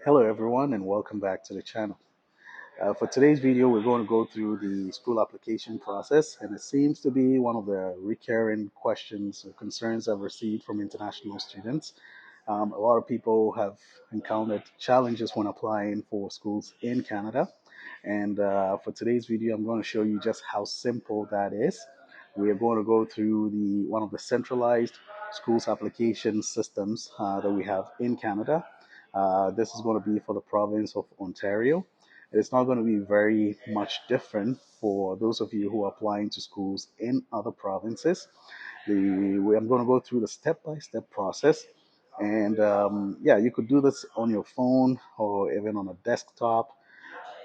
Hello everyone and welcome back to the channel. For today's video, we're going to go through the school application process, and it seems to be one of the recurring questions or concerns I've received from international students. A lot of people have encountered challenges when applying for schools in Canada, and for today's video, I'm going to show you just how simple that is. We are going to go through the one of the centralized schools application systems that we have in Canada. This is going to be for the province of Ontario. It's not going to be very much different for those of you who are applying to schools in other provinces. I'm going to go through the step-by-step process, and yeah, you could do this on your phone or even on a desktop,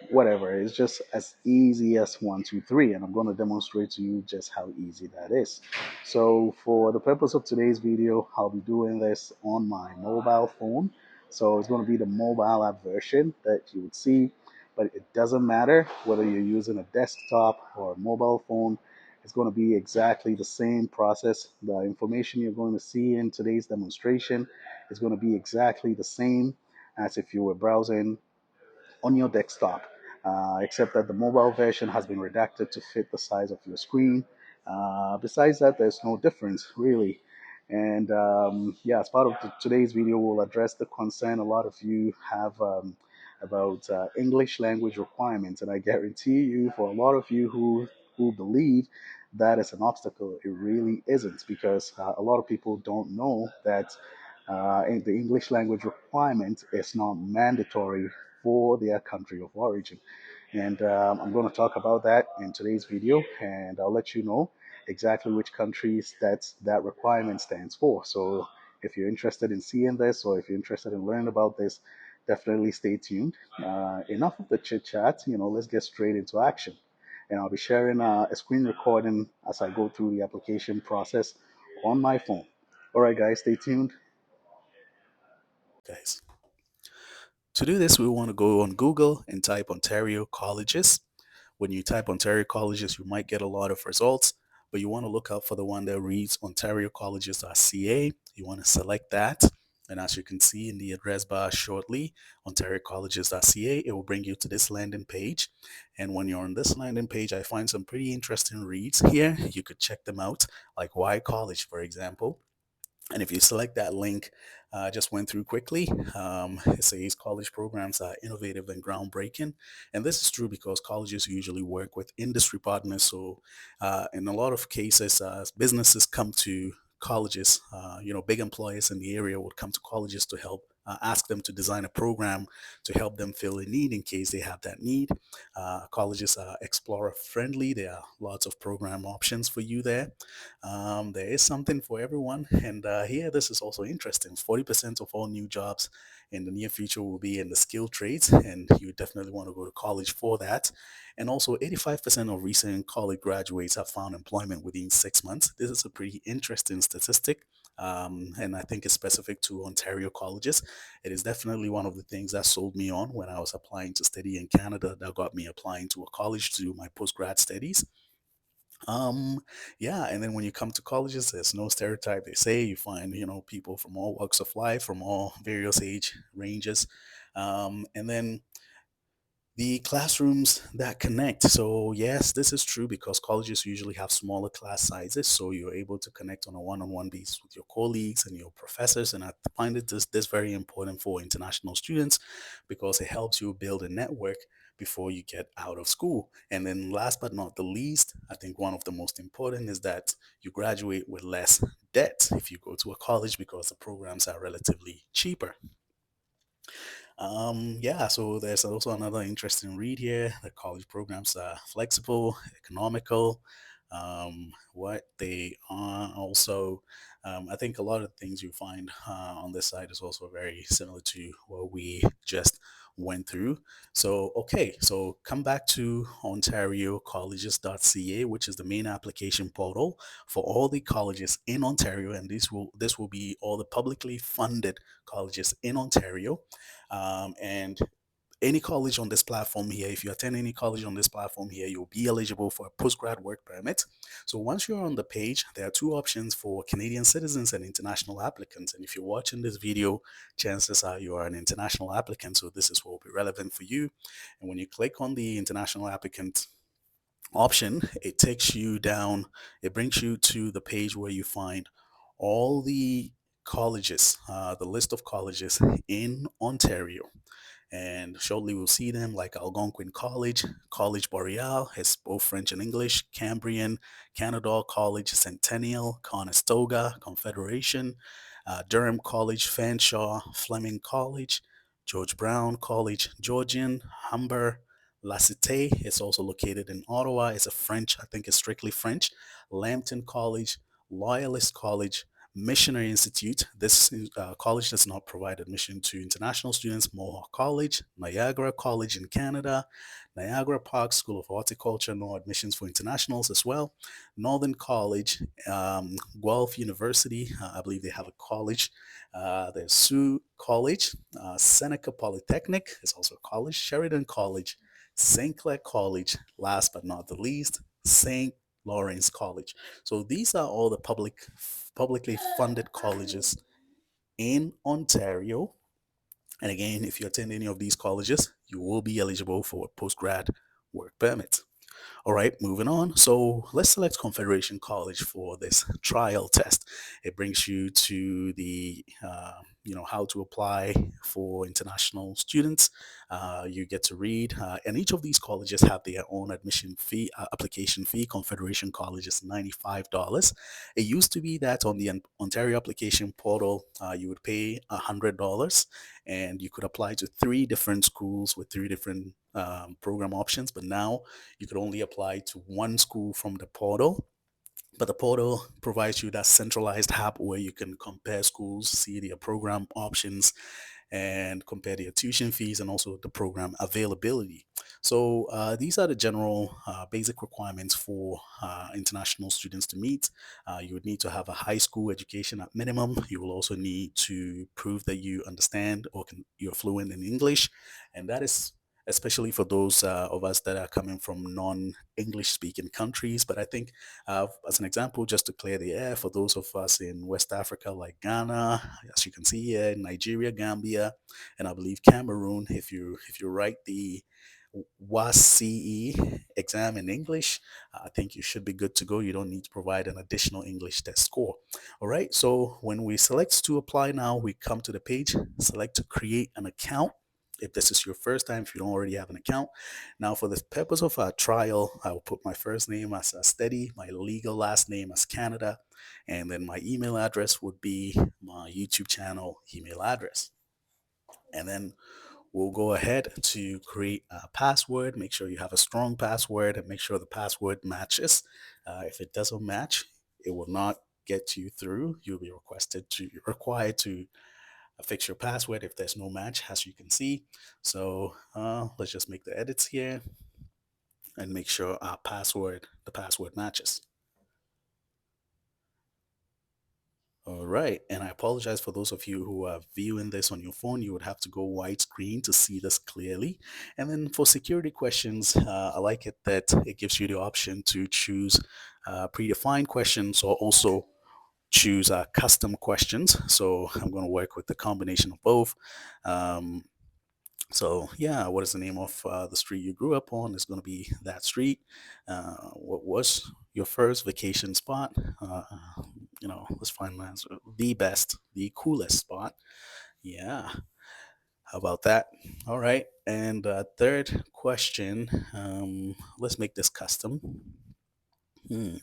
whatever. It's just as easy as one, two, three, and I'm going to demonstrate to you just how easy that is. So for the purpose of today's video, I'll be doing this on my mobile phone. So it's going to be the mobile app version that you would see, but it doesn't matter whether you're using a desktop or a mobile phone. It's going to be exactly the same process. The information you're going to see in today's demonstration is going to be exactly the same as if you were browsing on your desktop, except that the mobile version has been redacted to fit the size of your screen. Besides that, there's no difference really. And yeah, as part of today's video, we'll address the concern a lot of you have about English language requirements. And I guarantee you, for a lot of you who believe that is an obstacle, it really isn't, because a lot of people don't know that the English language requirement is not mandatory for their country of origin. And I'm going to talk about that in today's video, and I'll let you know exactly which countries that requirement stands for. So if you're interested in seeing this, or if you're interested in learning about this, definitely stay tuned. Enough of the chit chat, let's get straight into action. And I'll be sharing a screen recording as I go through the application process on my phone. All right, guys, stay tuned. Guys. To do this, we want to go on Google and type Ontario colleges. When you type Ontario colleges, you might get a lot of results, but you want to look out for the one that reads ontariocolleges.ca. You want to select that. And as you can see in the address bar shortly, ontariocolleges.ca, it will bring you to this landing page. And when you're on this landing page, I find some pretty interesting reads here. You could check them out, like why college, for example. And if you select that link, I just went through quickly. It says college programs are innovative and groundbreaking. And this is true because colleges usually work with industry partners. So, in a lot of cases, businesses come to colleges. Big employers in the area would come to colleges to help ask them to design a program to help them fill a need in case they have that need. Colleges are explorer friendly. There are lots of program options for you there. There is something for everyone. And here, this is also interesting. 40% of all new jobs in the near future will be in the skilled trades, and you definitely want to go to college for that. And also, 85% of recent college graduates have found employment within 6 months. This is a pretty interesting statistic. And I think it's specific to Ontario colleges. It is definitely one of the things that sold me on when I was applying to study in Canada, that got me applying to a college to do my postgrad studies. Um, yeah, and then when you come to colleges, there's no stereotype. They say you find, people from all walks of life, from all various age ranges. And then the classrooms that connect. So, yes, this is true because colleges usually have smaller class sizes. So, you're able to connect on a one on one basis with your colleagues and your professors. And I find this very important for international students because it helps you build a network before you get out of school. And then, last but not the least, I think one of the most important is that you graduate with less debt if you go to a college because the programs are relatively cheaper. Yeah, so there's also another interesting read here. The college programs are flexible, economical. What they are also, I think a lot of things you find on this side is also very similar to what we just went through. So, okay, so come back to ontariocolleges.ca, which is the main application portal for all the colleges in Ontario, and this will be all the publicly funded colleges in Ontario. And any college on this platform here, if you attend any college on this platform here, you'll be eligible for a postgrad work permit. So once you're on the page, there are two options for Canadian citizens and international applicants. And if you're watching this video, chances are you are an international applicant. So this is what will be relevant for you. And when you click on the international applicant option, it takes you down, it brings you to the page where you find all the colleges, the list of colleges in Ontario. And shortly we'll see them like Algonquin College, College Boreal, has both French and English, Cambrian, Canada College, Centennial, Conestoga, Confederation, Durham College, Fanshawe, Fleming College, George Brown College, Georgian, Humber, La Cité is also located in Ottawa. It's a French, I think it's strictly French. Lambton College, Loyalist College, Missionary Institute. This college does not provide admission to international students. Mohawk College, Niagara College in Canada, Niagara Park School of Horticulture, no admissions for internationals as well. Northern College, Guelph University, I believe they have a college. There's Sioux College, Seneca Polytechnic is also a college, Sheridan College, St. Clair College, last but not the least, St. Lawrence College. So these are all the publicly funded colleges in Ontario. And again, if you attend any of these colleges, you will be eligible for a postgrad work permit. All right, moving on. So let's select Confederation College for this trial test. It brings you to the, how to apply for international students. You get to read, and each of these colleges have their own admission fee, application fee. Confederation College is $95. It used to be that on the Ontario application portal, you would pay $100 and you could apply to three different schools with three different program options. But now you could only apply to one school from the portal. But the portal provides you that centralized hub where you can compare schools, see their program options, and compare their tuition fees and also the program availability. So these are the general basic requirements for international students to meet. You would need to have a high school education at minimum. You will also need to prove that you understand or you're fluent in English, and that is especially for those of us that are coming from non-English speaking countries. But I think, as an example, just to clear the air, for those of us in West Africa, like Ghana, as you can see here, Nigeria, Gambia, and I believe Cameroon, if you write the WASCE exam in English, I think you should be good to go. You don't need to provide an additional English test score. All right. So when we select to apply now, we come to the page, select to create an account. If this is your first time, if you don't already have an account. Now, for the purpose of our trial, I will put my first name as Steady, my legal last name as Canada, and then my email address would be my YouTube channel email address. And then we'll go ahead to create a password. Make sure you have a strong password and make sure the password matches. If it doesn't match, it will not get you through. You'll be required to fix your password if there's no match, as you can see. So let's just make the edits here and make sure the password matches. All right, and I apologize for those of you who are viewing this on your phone. You would have to go widescreen to see this clearly. And then for security questions, I like it that it gives you the option to choose predefined questions or also choose custom questions. So I'm going to work with the combination of both. Um, So yeah, what is the name of the street you grew up on? Is going to be that street. What was your first vacation spot? Let's find the best, the coolest spot. Yeah, how about that? All right. And third question. Let's make this custom. Hmm,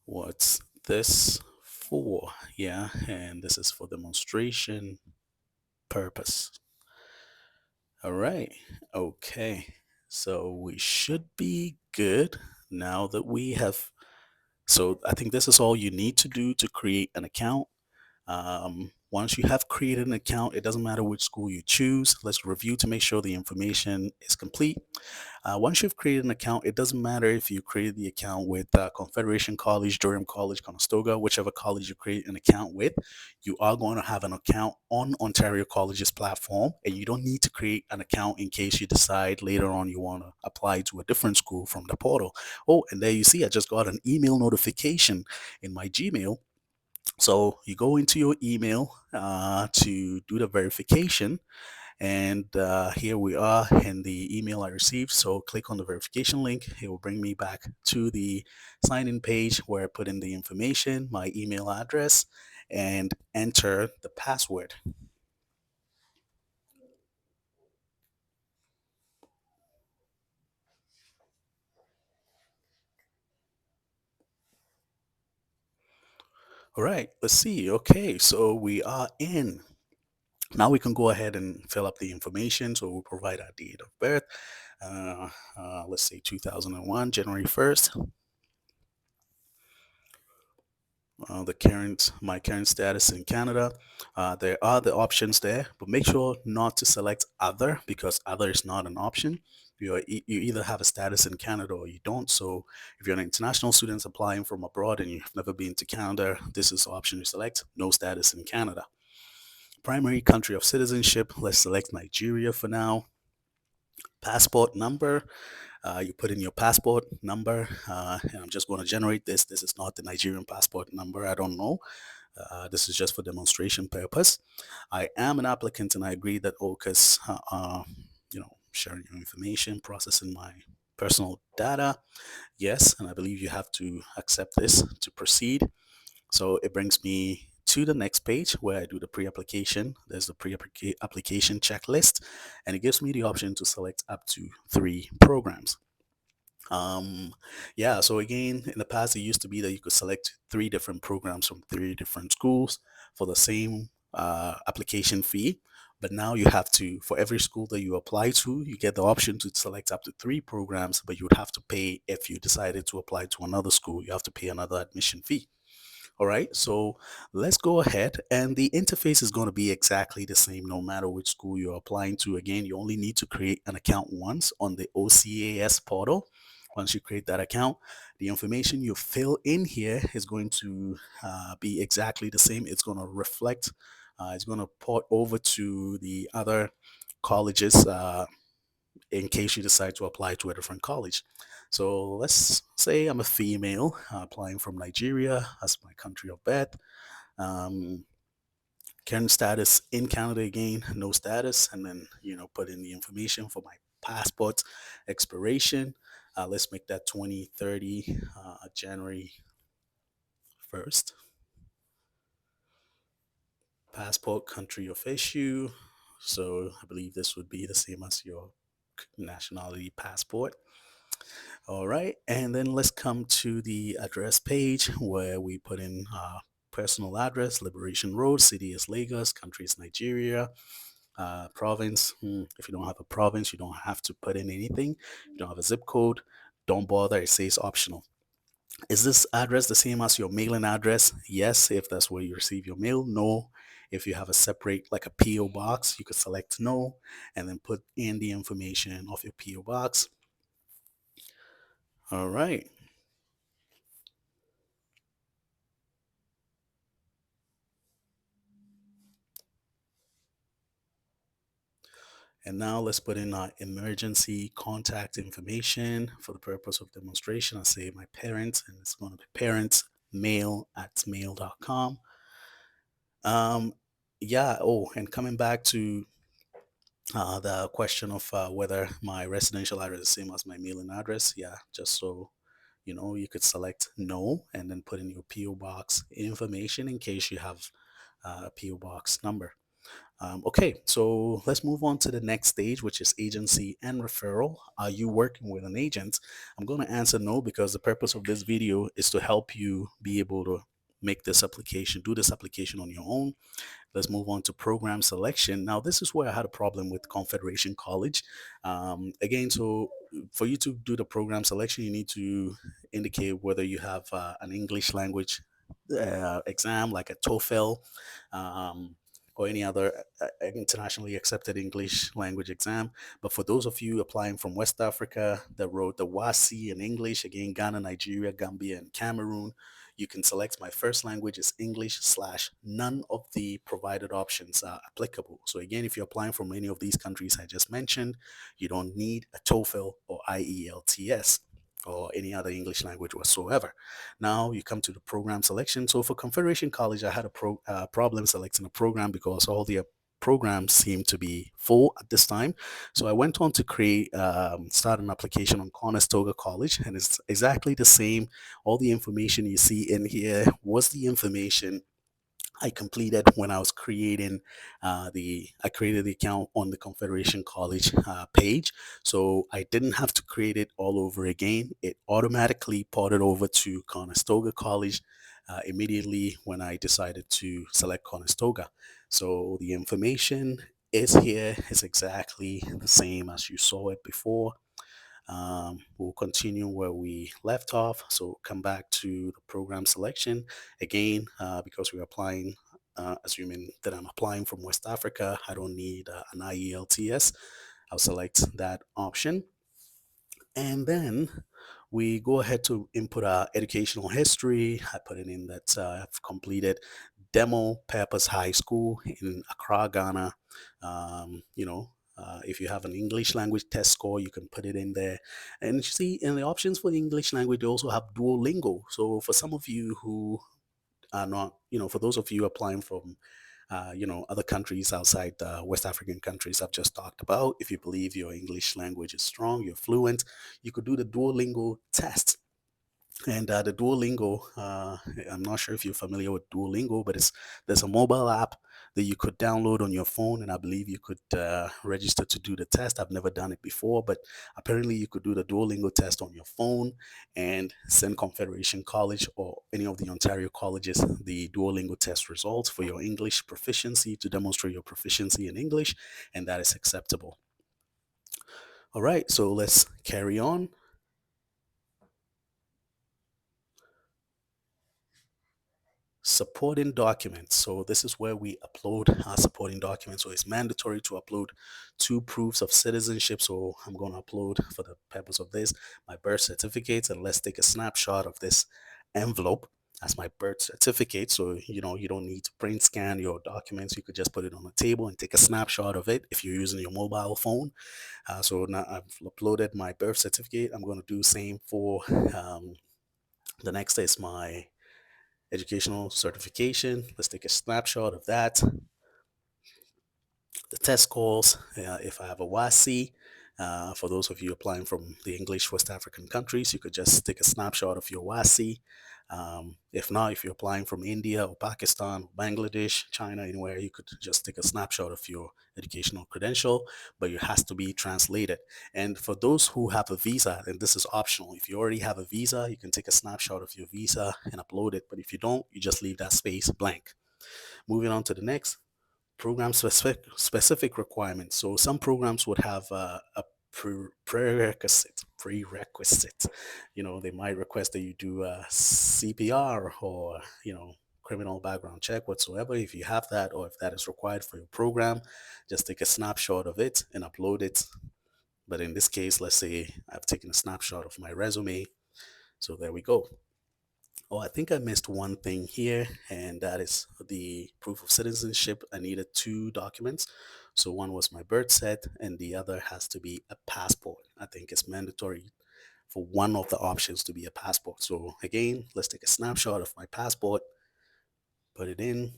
what's this for? Yeah, and this is for demonstration purpose. All right. Okay. So we should be good now that we have. So I think this is all you need to do to create an account. Once you have created an account, it doesn't matter which school you choose. Let's review to make sure the information is complete. Once you've created an account, it doesn't matter if you created the account with Confederation College, Durham College, Conestoga, whichever college you create an account with, you are going to have an account on Ontario College's platform, and you don't need to create an account in case you decide later on you want to apply to a different school from the portal. Oh, and there you see, I just got an email notification in my Gmail. So you go into your email to do the verification, and here we are in the email I received. So click on the verification link. It will bring me back to the sign in page where I put in the information, my email address, and enter the password. All right, let's see. Okay, so we are in. Now we can go ahead and fill up the information. So we'll provide our date of birth. Uh, let's say 2001, January 1st. The current my current status in Canada. There are the options there, but make sure not to select other because other is not an option. You either have a status in Canada or you don't. So if you're an international student applying from abroad and you've never been to Canada, this is the option you select. No status in Canada. Primary country of citizenship. Let's select Nigeria for now. Passport number. You put in your passport number, and I'm just going to generate this. This is not the Nigerian passport number. I don't know. This is just for demonstration purpose. I am an applicant, and I agree that OCAS, sharing your information, processing my personal data. Yes, and I believe you have to accept this to proceed. So it brings me to the next page where I do the pre-application. There's the pre-application checklist, and it gives me the option to select up to 3 programs. Um, yeah, so again, in the past, it used to be that you could select 3 different programs from 3 different schools for the same application fee. But now you have to, for every school that you apply to, you get the option to select up to 3 programs, but you would have to pay if you decided to apply to another school, you have to pay another admission fee. All right, so let's go ahead, and the interface is going to be exactly the same no matter which school you're applying to. Again, you only need to create an account once on the OCAS portal. Once you create that account, the information you fill in here is going to be exactly the same. It's going to reflect, it's going to port over to the other colleges in case you decide to apply to a different college. So let's say I'm a female applying from Nigeria as my country of birth. Um, current status in Canada again, no status, and then put in the information for my passport expiration. Let's make that 2030 January 1st. Passport country of issue. So I believe this would be the same as your nationality passport. All right, and then let's come to the address page where we put in personal address, Liberation Road, city is Lagos, country is Nigeria, province. If you don't have a province, you don't have to put in anything. If you don't have a zip code, don't bother. It says optional. Is this address the same as your mailing address? Yes, if that's where you receive your mail. No. If you have a separate, like a PO box, you could select no and then put in the information of your PO box. All right. And now let's put in our emergency contact information for the purpose of demonstration. I say my parents, and it's going to be parentsmail@mail.com. Um, yeah, oh, and coming back to the question of whether my residential address is the same as my mailing address, yeah, just so you could select no and then put in your PO box information in case you have a PO box number. Okay, so let's move on to the next stage, which is agency and referral. Are you working with an agent? I'm going to answer no because the purpose of this video is to help you be able to make this application, do this application on your own. Let's move on to program selection. Now, this is where I had a problem with Confederation College. Again, so for you to do the program selection, you need to indicate whether you have an English language exam like a TOEFL. or any other internationally accepted English language exam. But for those of you applying from West Africa that wrote the WASI in English, again, Ghana, Nigeria, Gambia, and Cameroon, you can select my first language is English slash none of the provided options are applicable. So again, if you're applying from any of these countries I just mentioned, you don't need a TOEFL or IELTS or any other English language whatsoever. Now you come to the program selection. So for Confederation College, I had a problem selecting a program because all the programs seem to be full at this time. So I went on to start an application on Conestoga College, and it's exactly the same. All the information you see in here was the information I completed when I was creating I created the account on the Confederation College page. So I didn't have to create it all over again. It automatically ported over to Conestoga College immediately when I decided to select Conestoga. So the information is here is exactly the same as you saw it before. We'll continue where we left off. So come back to the program selection again, because we're applying, assuming that I'm applying from West Africa, I don't need an IELTS. I'll select that option. And then we go ahead to input our educational history. I put it in that I've completed Demo Peppers High School in Accra, Ghana. If you have an English language test score, you can put it in there. And you see, in the options for the English language, they also have Duolingo. So for some of you who are not, for those of you applying from other countries outside the West African countries I've just talked about. If you believe your English language is strong, you're fluent, you could do the Duolingo test. And the Duolingo, I'm not sure if you're familiar with Duolingo, but there's a mobile app that you could download on your phone, and I believe you could register to do the test. I've never done it before, but apparently you could do the Duolingo test on your phone and send Confederation College or any of the Ontario colleges the Duolingo test results for your English proficiency to demonstrate your proficiency in English, and that is acceptable. All right, so let's carry on. Supporting documents. So this is where we upload our supporting documents. So it's mandatory to upload 2 proofs of citizenship. So I'm going to upload, for the purpose of this, my birth certificate, and let's take a snapshot of this envelope as my birth certificate. So you don't need to print scan your documents. You could just put it on a table and take a snapshot of it if you're using your mobile phone. So now I've uploaded my birth certificate. I'm going to do the same for the next is my educational certification. Let's take a snapshot of that. The test scores, if I have a WASI, for those of you applying from the English West African countries, you could just take a snapshot of your WASI. If not, if you're applying from India or Pakistan, Bangladesh, China, anywhere, you could just take a snapshot of your educational credential, but it has to be translated. And for those who have a visa, and this is optional, if you already have a visa, you can take a snapshot of your visa and upload it. But if you don't, you just leave that space blank. Moving on to the next, program specific requirements. So some programs would have a prerequisite. They might request that you do a CPR or criminal background check whatsoever. If you have that, or if that is required for your program, just take a snapshot of it and upload it. But in this case, let's say I've taken a snapshot of my resume. So there we go. Oh, I think I missed one thing here, and that is the proof of citizenship. I needed 2 documents. So one was my birth set, and the other has to be a passport. I think it's mandatory for one of the options to be a passport. So again, let's take a snapshot of my passport, put it in,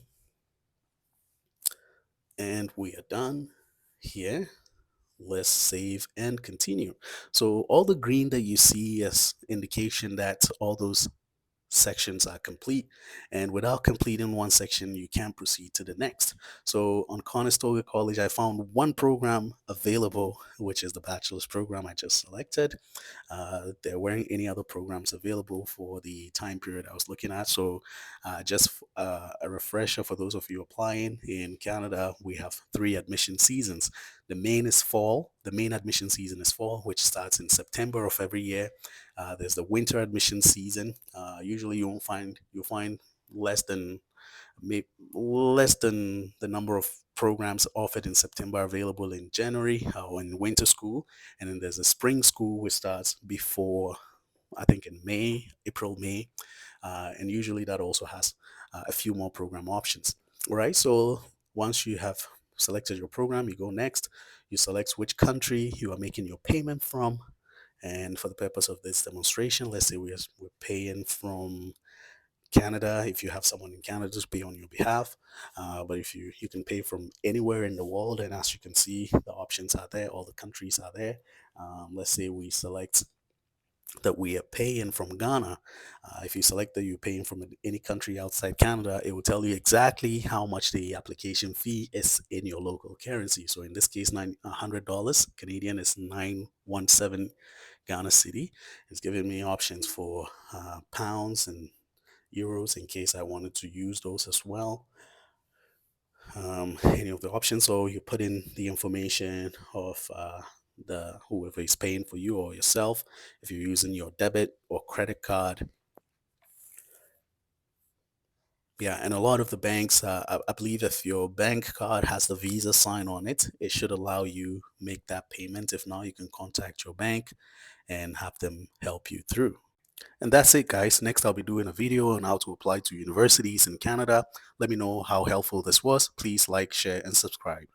and we are done here. Let's save and continue. So all the green that you see is indication that all those sections are complete, and without completing one section you can't proceed to the next. So on Conestoga College I found one program available, which is the bachelor's program I just selected. There weren't any other programs available for the time period I was looking at. So just a refresher for those of you applying in Canada, we have 3 admission seasons. The main admission season is fall, which starts in September of every year. There's the winter admission season. Usually you'll find less than maybe less than the number of programs offered in September available in January or in winter school. And then there's a spring school which starts before, I think, in May, April, May. And usually that also has a few more program options. All right. So once you have selected your program, you go next. You select which country you are making your payment from. And for the purpose of this demonstration, let's say we're paying from Canada. If you have someone in Canada, just pay on your behalf. But if you can pay from anywhere in the world, and as you can see, the options are there, all the countries are there. Let's say we select that we are paying from Ghana. If you select that you're paying from any country outside Canada, it will tell you exactly how much the application fee is in your local currency. So in this case, $100 Canadian is 917 Ghana city. It's giving me options for pounds and euros in case I wanted to use those as well. Any of the options. So you put in the information of the whoever is paying for you or yourself. If you're using your debit or credit card, yeah, and a lot of the banks, I believe if your bank card has the Visa sign on it, it should allow you make that payment. If not, you can contact your bank and have them help you through. And that's it, guys. Next, I'll be doing a video on how to apply to universities in Canada. Let me know how helpful this was. Please like, share, and subscribe.